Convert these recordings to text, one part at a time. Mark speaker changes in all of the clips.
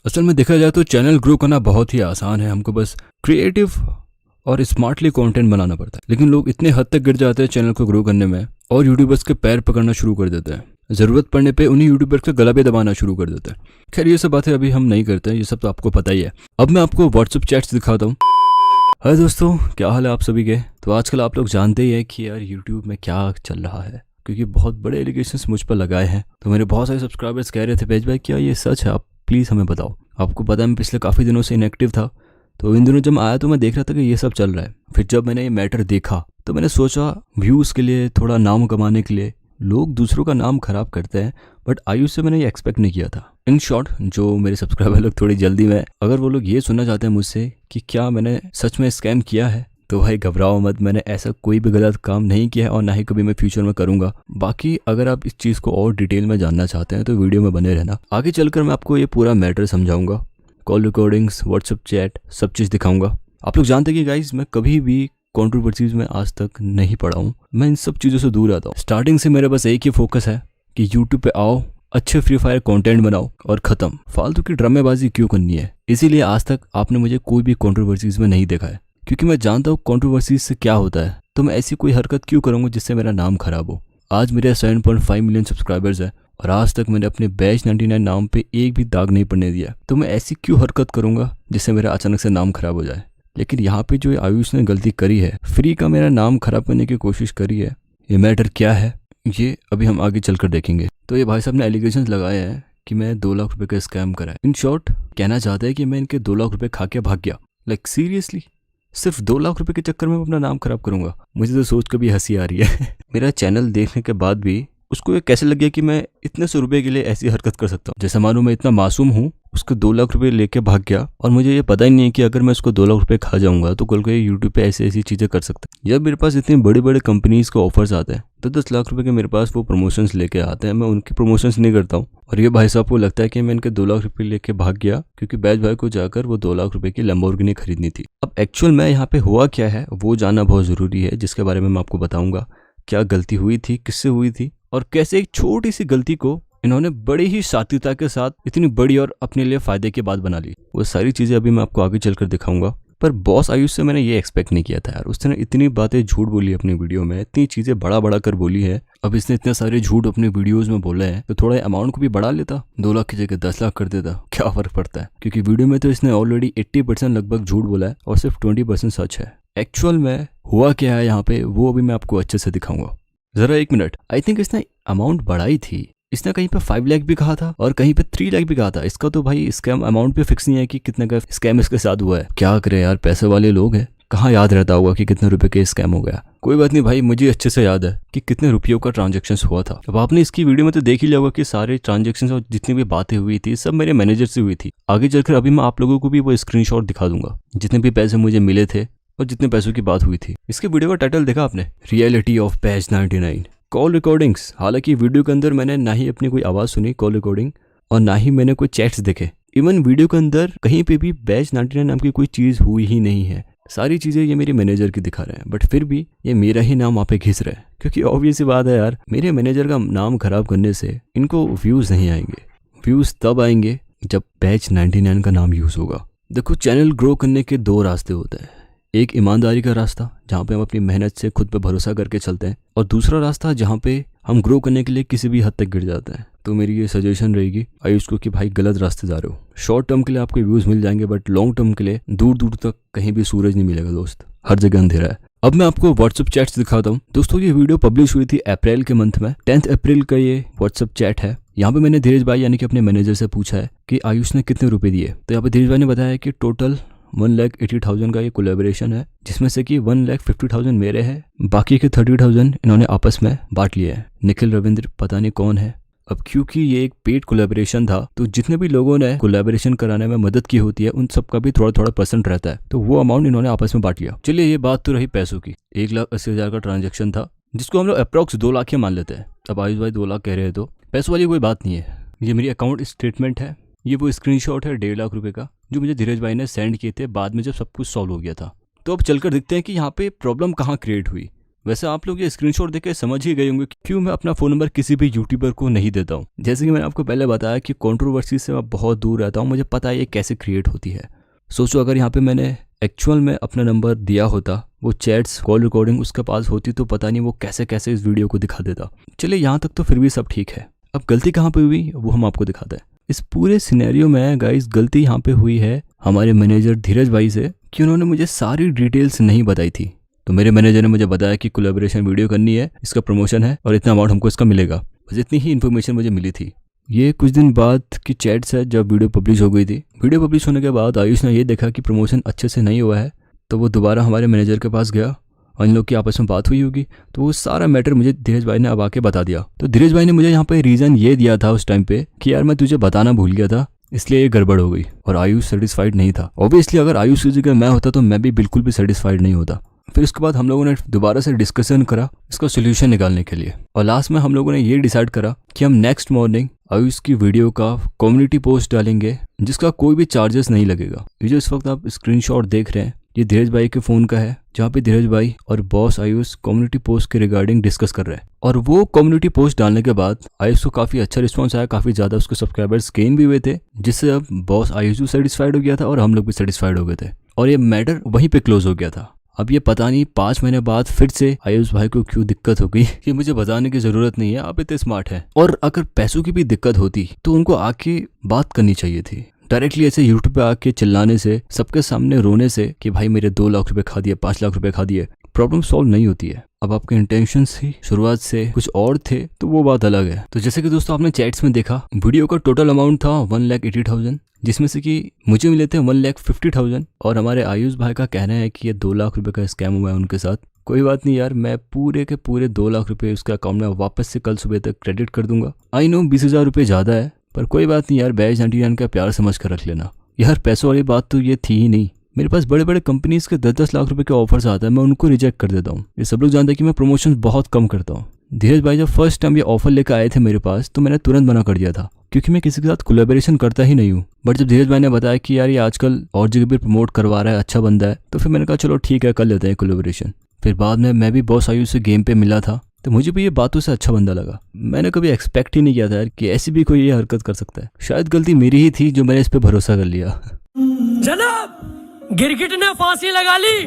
Speaker 1: असल में देखा जाए तो चैनल ग्रो करना बहुत ही आसान है। हमको बस क्रिएटिव और स्मार्टली कंटेंट बनाना पड़ता है। लेकिन लोग इतने हद तक गिर जाते हैं चैनल को ग्रो करने में और यूट्यूबर्स के पैर पकड़ना शुरू कर देते हैं। ज़रूरत पड़ने पे उन्हीं यूट्यूबर्स का गला भी दबाना शुरू कर देते हैं। खैर ये सब बातें अभी हम नहीं करते हैं, ये सब तो आपको पता ही है। अब मैं आपको व्हाट्सएप चैट्स दिखाता हूँ। हाय दोस्तों, क्या हाल है आप सभी के। तो आजकल आप लोग जानते ही हैं कि यार यूट्यूब में क्या चल रहा है, क्योंकि बहुत बड़े एलिगेशंस मुझ पर लगाए हैं। तो मेरे बहुत सारे सब्सक्राइबर्स कह रहे थे भेज भाई क्या ये सच है, आप प्लीज़ हमें बताओ। आपको पता है मैं पिछले काफ़ी दिनों से इनएक्टिव था, तो इन दिनों जब मैं आया तो मैं देख रहा था कि ये सब चल रहा है। फिर जब मैंने ये मैटर देखा तो मैंने सोचा व्यूज़ के लिए, थोड़ा नाम कमाने के लिए लोग दूसरों का नाम खराब करते हैं, बट आयुष से मैंने ये एक्सपेक्ट नहीं किया था। इन शॉर्ट, जो मेरे सब्सक्राइबर लोग थोड़ी जल्दी में अगर वो लोग ये सुनना चाहते हैं मुझसे कि क्या मैंने सच में स्कैम किया है, तो भाई घबराओ मत, मैंने ऐसा कोई भी गलत काम नहीं किया है और ना ही कभी मैं फ्यूचर में करूंगा। बाकी अगर आप इस चीज़ को और डिटेल में जानना चाहते हैं तो वीडियो में बने रहना। आगे चलकर मैं आपको ये पूरा मैटर समझाऊंगा, कॉल रिकॉर्डिंग्स, व्हाट्सएप चैट, सब चीज़ दिखाऊंगा। आप लोग जानते हैं कि गाइज मैं कभी भी कंट्रोवर्सीज में आज तक नहीं पड़ा हूँ, मैं इन सब चीज़ों से दूर रहता हूँ। स्टार्टिंग से मेरे पास एक ही फोकस है कि यूट्यूब पे आओ, अच्छे फ्री फायर कंटेंट बनाओ और ख़त्म। फालतू की ड्रामेबाजी क्यों करनी है। इसीलिए आज तक आपने मुझे कोई भी कंट्रोवर्सीज में नहीं देखा है, क्योंकि मैं जानता हूँ कंट्रोवर्सीज से क्या होता है। तो मैं ऐसी कोई हरकत क्यों करूँगा जिससे मेरा नाम खराब हो। आज मेरे 7.5 मिलियन सब्सक्राइबर्स है और आज तक मैंने अपने बैच 99 नाम पे एक भी दाग नहीं पड़ने दिया। तो मैं ऐसी क्यों हरकत करूँगा जिससे मेरा अचानक से नाम खराब हो जाए। लेकिन यहाँ पे जो आयुष ने गलती करी है, फ्री का मेरा नाम खराब करने की कोशिश करी है, ये मैटर क्या है ये अभी हम आगे चलकर देखेंगे। तो ये भाई साहब ने एलिगेशंस लगाए हैं कि मैं 2 लाख रुपए का स्कैम करा है। इन शॉर्ट कहना चाहते हैं कि मैं इनके 2 लाख रुपए खा के भाग गया। लाइक सीरियसली, सिर्फ 2 लाख रुपए के चक्कर में अपना नाम खराब करूंगा। मुझे तो सोच कभी हंसी आ रही है। मेरा चैनल देखने के बाद भी उसको ये कैसे लग गया कि मैं इतने सौ रुपए के लिए ऐसी हरकत कर सकता हूँ। जैसे मानो मैं इतना मासूम हूँ, उसके 2 लाख रुपए लेके भाग गया और मुझे ये पता ही नहीं है कि अगर मैं उसको 2 लाख रुपए खा जाऊंगा तो कल को यूट्यूब पे ऐसी ऐसी चीजें कर सकता है। जब मेरे पास इतनी बड़ी बड़ी कंपनीज के ऑफर्स आते हैं तो 10 लाख रुपए के मेरे पास वो प्रमोशंस लेके आते हैं, मैं उनके प्रमोशंस नहीं करता हूँ। और ये भाई साहब को लगता है कि मैं इनके 2 लाख रुपए लेके भाग गया क्योंकि बैच भाई को जाकर वो 2 लाख रुपए की लैम्बोर्गिनी खरीदनी थी। अब एक्चुअल में यहाँ पे हुआ क्या है वो जानना बहुत जरूरी है, जिसके बारे में मैं आपको बताऊंगा। क्या गलती हुई थी, किससे हुई थी और कैसे एक छोटी सी गलती को इन्होंने बड़ी ही शातिरता के साथ इतनी बड़ी और अपने लिए फायदे की बात बना ली। वो सारी चीजें अभी मैं आपको आगे चलकर दिखाऊंगा। पर बॉस आयुष से मैंने ये एक्सपेक्ट नहीं किया था यार। उसने इतनी बातें झूठ बोली अपनी वीडियो में, इतनी चीजें बड़ा बड़ा कर बोली है। अब इसने इतने सारे झूठ अपने वीडियोज में बोले हैं तो थोड़ा अमाउंट को भी बढ़ा लेता, 2 लाख की जगह 10 लाख कर देता, क्या फर्क पड़ता है। क्योंकि वीडियो में तो इसने ऑलरेडी 80% लगभग झूठ बोला है और सिर्फ 20% सच है। एक्चुअल में हुआ क्या है यहाँ पे वो अभी मैं आपको अच्छे से दिखाऊंगा। जरा 1 मिनट। आई थिंक इसने अमाउंट बढ़ाई थी। इसने कहीं पे 5 लाख भी कहा था और कहीं पे 3 लाख भी कहा था। इसका तो भाई स्कैम अमाउंट भी फिक्स नहीं है कि कितने का स्कैम इसके साथ हुआ है। क्या करे यार, पैसे वाले लोग हैं, कहाँ याद रहता होगा कि कितने रुपए के स्कैम हो गया। कोई बात नहीं भाई, मुझे अच्छे से याद है कि कितने रुपयों का ट्रांजेक्शन हुआ था। अब आपने इसकी वीडियो में तो देख ही लिया होगा कि सारे ट्रांजेक्शन और जितनी भी बातें हुई थी सब मेरे मैनेजर से हुई थी। आगे चलकर अभी मैं आप लोगों को भी वो स्क्रीनशॉट दिखा दूंगा, जितने भी पैसे मुझे मिले थे और जितने पैसों की बात हुई थी। इसके वीडियो का टाइटल देखा आपने, reality of batch 99 call recordings. हालांकि वीडियो के अंदर मैंने ना ही अपनी कोई आवाज़ सुनी कॉल रिकॉर्डिंग और ना ही मैंने कोई चैट्स देखे। इवन वीडियो के अंदर कहीं पे भी बैच 99 नाम की कोई चीज़ हुई ही नहीं है। सारी चीज़ें ये मेरे मैनेजर की दिखा रहे हैं, बट फिर भी ये मेरा ही नाम वहाँ पे घिस रहा है। क्योंकि ऑब्वियस सी बात है यार, मेरे मैनेजर का नाम खराब करने से इनको व्यूज़ नहीं आएंगे। व्यूज़ तब आएंगे जब बैच 99 का नाम यूज़ होगा। देखो, चैनल ग्रो करने के 2 रास्ते होते हैं। एक ईमानदारी का रास्ता जहाँ पे हम अपनी मेहनत से खुद पे भरोसा करके चलते हैं, और दूसरा रास्ता जहाँ पे हम ग्रो करने के लिए किसी भी हद तक गिर जाते हैं। तो मेरी ये सजेशन रहेगी आयुष को कि भाई गलत रास्ते जा रहे हो। शॉर्ट टर्म के लिए आपको व्यूज मिल जाएंगे, बट लॉन्ग टर्म के लिए दूर दूर तक कहीं भी सूरज नहीं मिलेगा दोस्त, हर जगह अंधेरा है। अब मैं आपको व्हाट्सएप चैट्स दिखाता हूँ। दोस्तों ये वीडियो पब्लिश हुई थी अप्रैल के मंथ में, 10 अप्रैल का ये व्हाट्सएप चैट है। यहाँ पे मैंने धीरज भाई यानी कि अपने मैनेजर से पूछा है कि आयुष ने कितने रुपए दिए। तो यहाँ पे धीरज भाई ने बताया कि टोटल 1,80,000 का ये कोलैबोरेशन है, जिसमें से कि 1,50,000 मेरे हैं, बाकी के 30,000 इन्होंने आपस में बांट लिए हैं। निखिल रविंद्र पता नहीं कौन है। अब क्योंकि ये एक पेड कोलैबोरेशन था तो जितने भी लोगों ने कोलैबोरेशन कराने में मदद की होती है उन सबका भी थोड़ा थोड़ा % रहता है, तो वो अमाउंट इन्होंने आपस में बांट लिया। चलिए ये बात तो रही पैसों की। 1,80,000 का ट्रांजेक्शन था, जिसको हम लोग अप्रॉक्स 2 लाख ही मान लेते हैं। अब आयुष भाई 2 लाख कह रहे हैं तो पैसों वाली कोई बात नहीं है। ये मेरी अकाउंट स्टेटमेंट है, ये वो स्क्रीनशॉट है 1.5 लाख रुपए का जो मुझे धीरज भाई ने सेंड किए थे बाद में जब सब कुछ सॉल्व हो गया था। तो अब चलकर देखते हैं कि यहाँ पे प्रॉब्लम कहाँ क्रिएट हुई। वैसे आप लोग ये स्क्रीनशॉट देख के समझ ही गए होंगे क्यों मैं अपना फ़ोन नंबर किसी भी यूट्यूबर को नहीं देता हूँ। जैसे कि मैंने आपको पहले बताया कि कंट्रोवर्सी से मैं बहुत दूर रहता हूँ, मुझे पता है ये कैसे क्रिएट होती है। सोचो अगर यहाँ पे मैंने एक्चुअल में अपना नंबर दिया होता, वो चैट्स कॉल रिकॉर्डिंग उसके पास होती, तो पता नहीं वो कैसे कैसे इस वीडियो को दिखा देता। चलिए यहाँ तक तो फिर भी सब ठीक है। अब गलती कहाँ पे हुई वो हम आपको दिखाते हैं। इस पूरे सिनेरियो में गाइस गलती यहाँ पे हुई है हमारे मैनेजर धीरज भाई से कि उन्होंने मुझे सारी डिटेल्स नहीं बताई थी। तो मेरे मैनेजर ने मुझे बताया कि कोलैबोरेशन वीडियो करनी है, इसका प्रमोशन है और इतना अमाउंट हमको इसका मिलेगा। बस इतनी ही इन्फॉर्मेशन मुझे मिली थी। ये कुछ दिन बाद की चैट्स है जब वीडियो पब्लिश हो गई थी। वीडियो पब्लिश होने के बाद आयुष ने ये देखा कि प्रमोशन अच्छे से नहीं हुआ है, तो वो दोबारा हमारे मैनेजर के पास गया और इन लोग की आपस में बात हुई होगी, तो वो सारा मैटर मुझे धीरज भाई ने अब आके बता दिया। तो धीरज भाई ने मुझे यहाँ पे रीज़न ये दिया था उस टाइम पे कि यार मैं तुझे बताना भूल गया था, इसलिए ये गड़बड़ हो गई। और आयुष सेटिस्फाइड नहीं था। ऑब्वियसली अगर आयुष की जगह मैं होता तो मैं भी बिल्कुल भी सेटिस्फाइड नहीं होता। फिर उसके बाद हम लोगों ने दोबारा से डिस्कशन करा इसका सोल्यूशन निकालने के लिए, और लास्ट में हम लोगों ने ये डिसाइड करा कि हम नेक्स्ट मॉर्निंग आयुष की वीडियो का कम्युनिटी पोस्ट डालेंगे जिसका कोई भी चार्जेस नहीं लगेगा। ये जो इस वक्त आप स्क्रीनशॉट देख रहे हैं ये धीरज भाई के फ़ोन का है, जहाँ पे धीरज भाई और बॉस आयुष कम्युनिटी पोस्ट के रिगार्डिंग डिस्कस कर रहे हैं। और वो कम्युनिटी पोस्ट डालने के बाद आयुष को काफ़ी अच्छा रिस्पॉन्स आया, काफ़ी ज़्यादा उसके सब्सक्राइबर्स गेन भी हुए थे, जिससे अब बॉस आयुष भी सेटिस्फाइड हो गया था और हम लोग भी सेटिस्फाइड हो गए थे और ये मैटर वहीं पे क्लोज हो गया था। अब ये पता नहीं 5 महीने बाद फिर से आयुष भाई को क्यों दिक्कत हो गई कि मुझे बताने की जरूरत नहीं है, आप इतने स्मार्ट हैं। और अगर पैसों की भी दिक्कत होती तो उनको आके बात करनी चाहिए थी। डायरेक्टली ऐसे यूट्यूब पे आके चिल्लाने से, सबके सामने रोने से कि भाई मेरे 2 लाख रुपए खा दिए, 5 लाख रुपए खा दिए, प्रॉब्लम सॉल्व नहीं होती है। अब आपके इंटेंशंस ही शुरुआत से कुछ और थे तो वो बात अलग है। तो जैसे कि दोस्तों आपने चैट्स में देखा वीडियो का टोटल अमाउंट था 1,80,000, जिसमें से कि मुझे मिले थे 1,50,000 और हमारे आयुष भाई का कहना है कि ये 2 लाख रुपए का स्कैम हुआ है उनके साथ। कोई बात नहीं यार, मैं पूरे के पूरे 2 लाख रुपए उसके अकाउंट में वापस से कल सुबह तक क्रेडिट कर दूंगा। आई नो 20,000 रुपये ज़्यादा है, पर कोई बात नहीं यार, बैज 99 का प्यार समझ कर रख लेना। यार पैसों वाली बात तो ये थी ही नहीं। मेरे पास बड़े बड़े कंपनीज के 10-10 लाख रुपए के ऑफर्स आते हैं, मैं उनको रिजेक्ट कर देता हूँ। ये सब लोग जानते हैं कि मैं प्रमोशन बहुत कम करता हूँ। धीरज भाई जब फर्स्ट टाइम ये ऑफर लेकर आए थे मेरे पास तो मैंने तुरंत मना कर दिया था, क्योंकि मैं किसी के साथ कोलैबोरेशन करता ही नहीं हूँ। बट जब धीरज भाई ने बताया कि यार ये आजकल और जगह भी प्रमोट करवा रहा है, अच्छा बंदा है, तो फिर मैंने कहा चलो ठीक है कर लेते हैं कोलैबोरेशन। फिर बाद में मैं भी बॉस आयुष से गेम पे मिला था, तो मुझे भी ये बातों से अच्छा बंदा लगा। मैंने कभी एक्सपेक्ट ही नहीं किया था यार कि ऐसी भी कोई ये हरकत कर सकता है। शायद गलती मेरी ही थी जो मैंने इस पे भरोसा कर लिया।
Speaker 2: जनाब गिरगिट ने फांसी लगा ली,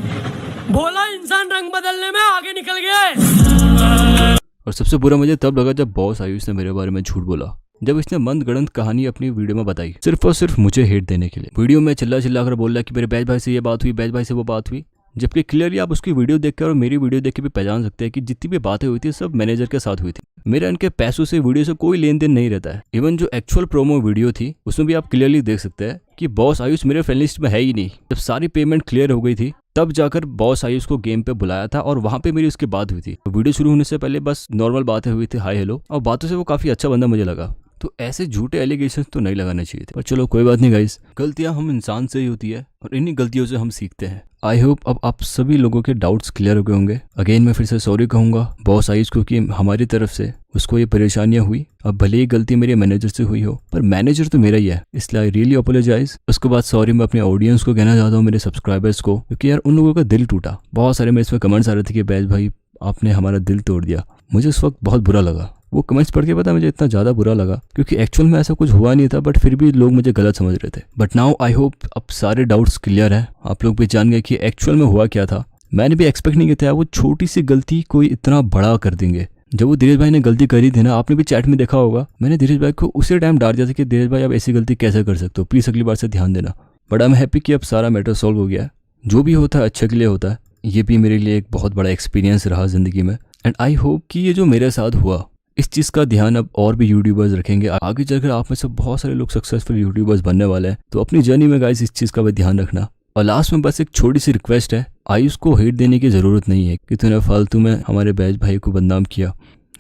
Speaker 2: बोला इंसान रंग बदलने में आगे निकल गया है।
Speaker 1: और सबसे बुरा मुझे तब लगा जब बॉस आयुष ने मेरे बारे में झूठ बोला, जब इसने मंद गणंत कहानी अपनी वीडियो में बताई सिर्फ और सिर्फ मुझे हेट देने के लिए। वीडियो में चिल्ला चिल्ला कर बोल रहा कि मेरे बैज भाई से ये बात हुई, बैज भाई से वो बात हुई, जबकि क्लियरली आप उसकी वीडियो देखकर और मेरी वीडियो देख के भी पहचान सकते हैं कि जितनी भी बातें हुई थी सब मैनेजर के साथ हुई थी। मेरा इनके पैसों से वीडियो से कोई लेन देन नहीं रहता है। इवन जो एक्चुअल प्रोमो वीडियो थी उसमें भी आप क्लियरली देख सकते हैं कि बॉस आयुष मेरे फ्रेंड लिस्ट में है ही नहीं। जब सारी पेमेंट क्लियर हो गई थी तब जाकर बॉस आयुष को गेम पे बुलाया था और वहां पे मेरी उसकी बात हुई थी। तो वीडियो शुरू होने से पहले बस नॉर्मल बातें हुई थी, हाय हेलो, और बातों से वो काफी अच्छा बंदा मुझे लगा। तो ऐसे झूठे एलिगेशंस तो नहीं लगाने चाहिए थे, पर चलो कोई बात नहीं गाइस, गलतियां हम इंसान से ही होती है और इन्हीं गलतियों से हम सीखते हैं। आई होप अब आप सभी लोगों के डाउट्स क्लियर हो गए होंगे। अगेन मैं फिर से सॉरी कहूंगा बॉस आयुष को कि हमारी तरफ से उसको ये परेशानियां हुई। अब भले ही गलती मेरे मैनेजर से हुई हो, पर मैनेजर तो मेरा ही है, इसलिए आई रियली अपोलोजाइज। उसके बाद सॉरी मैं अपने ऑडियंस को कहना चाहता हूँ, मेरे सब्सक्राइबर्स को, क्योंकि यार उन लोगों का दिल टूटा। बहुत सारे मेरे इसमें कमेंट्स आ रहे थे कि बैज भाई आपने हमारा दिल तोड़ दिया। मुझे उस वक्त बहुत बुरा लगा। वो कमेंट्स पढ़ के पता मुझे इतना ज़्यादा बुरा लगा क्योंकि एक्चुअल में ऐसा कुछ हुआ नहीं था, बट फिर भी लोग मुझे गलत समझ रहे थे। बट नाउ आई होप अब सारे डाउट्स क्लियर है, आप लोग भी जान गए कि एक्चुअल में हुआ क्या था। मैंने भी एक्सपेक्ट नहीं किया था वो छोटी सी गलती कोई इतना बड़ा कर देंगे। जब वो धीरज भाई ने गलती करी थी ना, आपने भी चैट में देखा होगा, मैंने धीरज भाई को उसी टाइम डांट दिया था कि धीरज भाई आप ऐसी गलती कैसे कर सकते हो, प्लीज़ अगली बार से ध्यान देना। बट आई एम हैप्पी कि अब सारा मैटर सॉल्व हो गया है। जो भी होता है अच्छे के लिए होता है। ये भी मेरे लिए एक बहुत बड़ा एक्सपीरियंस रहा ज़िंदगी में। एंड आई होप कि ये जो मेरे साथ हुआ इस चीज़ का ध्यान अब और भी यूट्यूबर्स रखेंगे। आगे चलकर आप में से बहुत सारे लोग सक्सेसफुल यूट्यूबर्स बनने वाले हैं, तो अपनी जर्नी में गाइस इस चीज़ का भी ध्यान रखना। और लास्ट में बस एक छोटी सी रिक्वेस्ट है, आयुष को हेट देने की ज़रूरत नहीं है कि तूने फालतू में हमारे बैज भाई को बदनाम किया।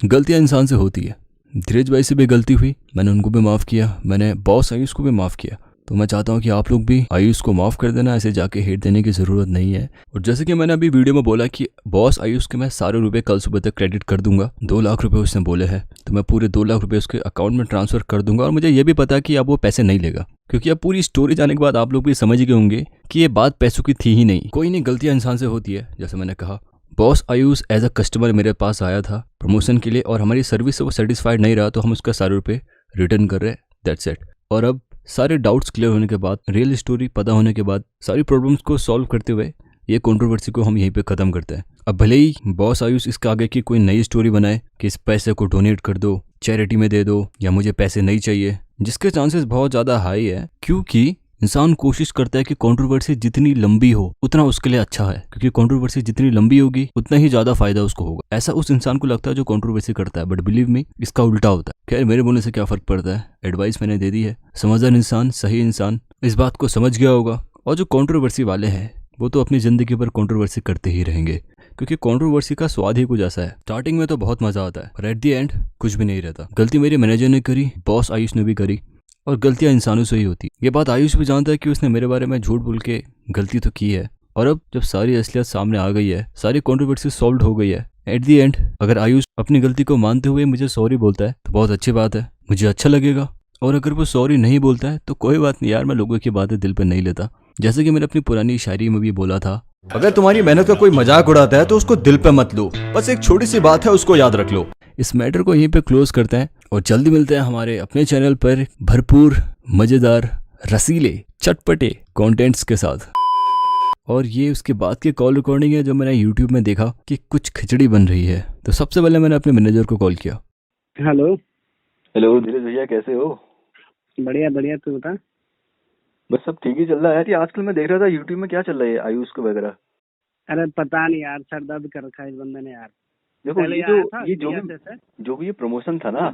Speaker 1: गलतियाँ इंसान से होती है। धीरज भाई से भी गलती हुई, मैंने उनको भी माफ़ किया, मैंने बॉस आयुष को भी माफ़ किया। तो मैं चाहता हूँ कि आप लोग भी आयुष को माफ़ कर देना, ऐसे जाके हेट देने की ज़रूरत नहीं है। और जैसे कि मैंने अभी वीडियो में बोला कि बॉस आयुष के मैं सारे रुपए कल सुबह तक क्रेडिट कर दूंगा। 2 लाख रुपए उसने बोले हैं, तो मैं पूरे 2 लाख रुपए उसके अकाउंट में ट्रांसफ़र कर दूंगा। और मुझे ये भी पता है कि अब वो पैसे नहीं लेगा, क्योंकि अब पूरी स्टोरी जाने के बाद आप लोग भी समझ गए होंगे कि ये बात पैसों की थी ही नहीं। कोई नहीं, गलतियाँ इंसान से होती है, जैसे मैंने कहा। Boss Ayush as a customer मेरे पास आया था प्रमोशन के लिए और हमारी सर्विस से वो सेटिस्फाइड नहीं रहा तो हम उसका सारे रुपये रिटर्न कर रहे, दैट्स इट। और अब सारे डाउट्स क्लियर होने के बाद, रियल स्टोरी पता होने के बाद, सारी प्रॉब्लम्स को सॉल्व करते हुए ये कंट्रोवर्सी को हम यहीं पे ख़त्म करते हैं। अब भले ही बॉस आयुष इसके आगे की कोई नई स्टोरी बनाए कि इस पैसे को डोनेट कर दो, चैरिटी में दे दो, या मुझे पैसे नहीं चाहिए, जिसके चांसेस बहुत ज़्यादा हाई है, क्योंकि इंसान कोशिश करता है कि कंट्रोवर्सी जितनी लंबी हो उतना उसके लिए अच्छा है, क्योंकि कंट्रोवर्सी जितनी लंबी होगी उतना ही ज़्यादा फायदा उसको होगा। ऐसा उस इंसान को लगता है जो कंट्रोवर्सी करता है, बट बिलीव मी इसका उल्टा होता है। खैर मेरे बोलने से क्या फ़र्क पड़ता है, एडवाइस मैंने दे दी है। समझदार इंसान, सही इंसान इस बात को समझ गया होगा। और जो कंट्रोवर्सी वाले हैं वो तो अपनी ज़िंदगी पर कंट्रोवर्सी करते ही रहेंगे, क्योंकि कंट्रोवर्सी का स्वाद ही कुछ ऐसा है। स्टार्टिंग में तो बहुत मज़ा आता है और एट द एंड कुछ भी नहीं रहता। गलती मेरे मैनेजर ने करी, बॉस आयुष ने भी करी, और गलतियां इंसानों से ही होती। ये बात आयुष भी जानता है कि उसने मेरे बारे में झूठ बोल के गलती तो की है। और अब जब सारी असलियत सामने आ गई है, सारी कंट्रोवर्सी सॉल्व हो गई है, एट द एंड अगर आयुष अपनी गलती को मानते हुए मुझे सॉरी बोलता है तो बहुत अच्छी बात है, मुझे अच्छा लगेगा। और अगर वो सॉरी नहीं बोलता है तो कोई बात नहीं यार, मैं लोगों की बातें दिल पर नहीं लेता। जैसे कि मैंने अपनी पुरानी शायरी में भी बोला था,
Speaker 3: अगर तुम्हारी मेहनत का कोई मजाक उड़ाता है तो उसको दिल पे मत लो, बस एक छोटी सी बात है उसको याद रख लो।
Speaker 1: इस मैटर को यहीं पे क्लोज करते हैं और जल्दी मिलते हैं हमारे अपने चैनल पर भरपूर मज़ेदार रसीले चटपटे कंटेंट्स के साथ। और ये उसके बाद की कॉल रिकॉर्डिंग है जो मैंने यूट्यूब में देखा कि कुछ खिचड़ी बन रही है। तो सबसे पहले मैंने अपने मैनेजर को कॉल किया।
Speaker 4: हेलो।
Speaker 5: हेलो धीरज भैया, कैसे हो?
Speaker 4: बढ़िया बढ़िया, तू बता।
Speaker 5: बस सब ठीक ही चल रहा है यार। ये आजकल मैं देख रहा था यूट्यूब में, क्या चल रहा है आयुष को वगैरह।
Speaker 4: अरे पता नहीं यार, सर दर्द कर रखा है इस बंदे ने यार।
Speaker 5: देखो
Speaker 4: पहले
Speaker 5: ये
Speaker 4: आया था
Speaker 5: जो भी ये प्रमोशन था ना,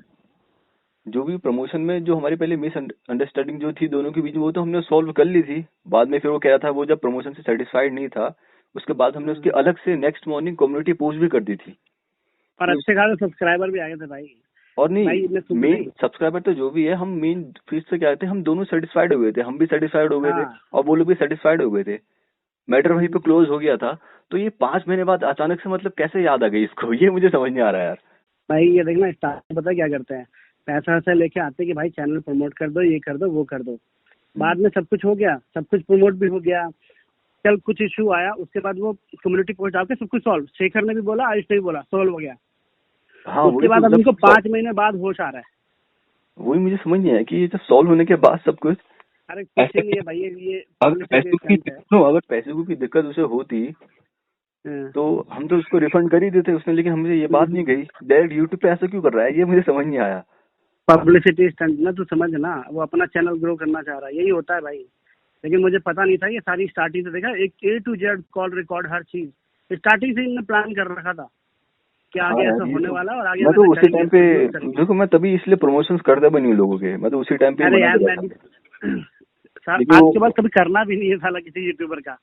Speaker 5: जो भी प्रमोशन में जो हमारी पहले मिस अंडरस्टैंडिंग जो थी दोनों के बीच, वो तो हमने सॉल्व कर ली थी। बाद में फिर वो कह रहा था वो जब प्रमोशन से सेटिस्फाइड नहीं था, उसके बाद हमने उसकी अलग से नेक्स्ट मॉर्निंग कम्युनिटी पोस्ट भी कर दी थी।
Speaker 4: और अच्छे खासे सब्सक्राइबर भी आ गए थे भाई।
Speaker 5: और नहीं,
Speaker 4: भाई
Speaker 5: मेन सब्सक्राइबर तो जो भी है, हम मेन फीस से क्या थे, हम दोनों सेटिस्फाइड हो गए थे। हम भी सेटिस्फाइड हो गए थे और वो लोग भी सेटिस्फाइड हो गए थे। मैटर वहीं पे क्लोज हो गया था। तो ये 5 महीने बाद अचानक से मतलब कैसे याद आ गई इसको, ये मुझे समझ नहीं आ रहा है यार।
Speaker 4: भाई ये देखना, स्टार्ट पता क्या करते हैं, पैसा वैसा लेके आते कि भाई चैनल प्रमोट कर दो, ये कर दो, वो कर दो। बाद में सब कुछ हो गया, सब कुछ प्रमोट भी हो गया, कल कुछ इशू आया, उसके बाद वो कम्युनिटी पोस्ट डाल के सब कुछ सॉल्व, शेखर ने भी बोला, आयुष ने भी बोला, सॉल्व हो गया।
Speaker 5: हाँ,
Speaker 4: उसके बाद अब उनको 5 महीने बाद होश आ रहा है।
Speaker 5: वही मुझे समझ नहीं आया कि ये जब सॉल्व होने के बाद सब कुछ,
Speaker 4: अरे कुछ नहीं है भाई, ये
Speaker 5: अगर पैसे को भी दिक्कत उसे होती तो हम तो उसको रिफंड कर ही देते उसने, लेकिन हमसे ये बात नहीं गई। डायरेक्ट यूट्यूब पे ऐसा क्यों कर रहा है, ये मुझे समझ नहीं आया।
Speaker 4: पब्लिसिटी स्टंट ना, तू समझ ना, वो अपना चैनल ग्रो करना चाह रहा है, यही होता है भाई। लेकिन मुझे पता नहीं था, ये सारी स्टार्टिंग से देखा, एक A to Z call record हर चीज स्टार्टिंग से इन्होंने प्लान कर रखा था कि आगे ऐसा होने वाला है और आगे
Speaker 5: मैं तो उसी टाइम पे देखो, मैं तभी इसलिए प्रमोशंस करता बनी हूँ लोगों के, मैं तो उसी टाइम पे।
Speaker 4: अरे यार मैं भी आज के बाद कभी करना भी नहीं है साला किसी यूट्यूबर का।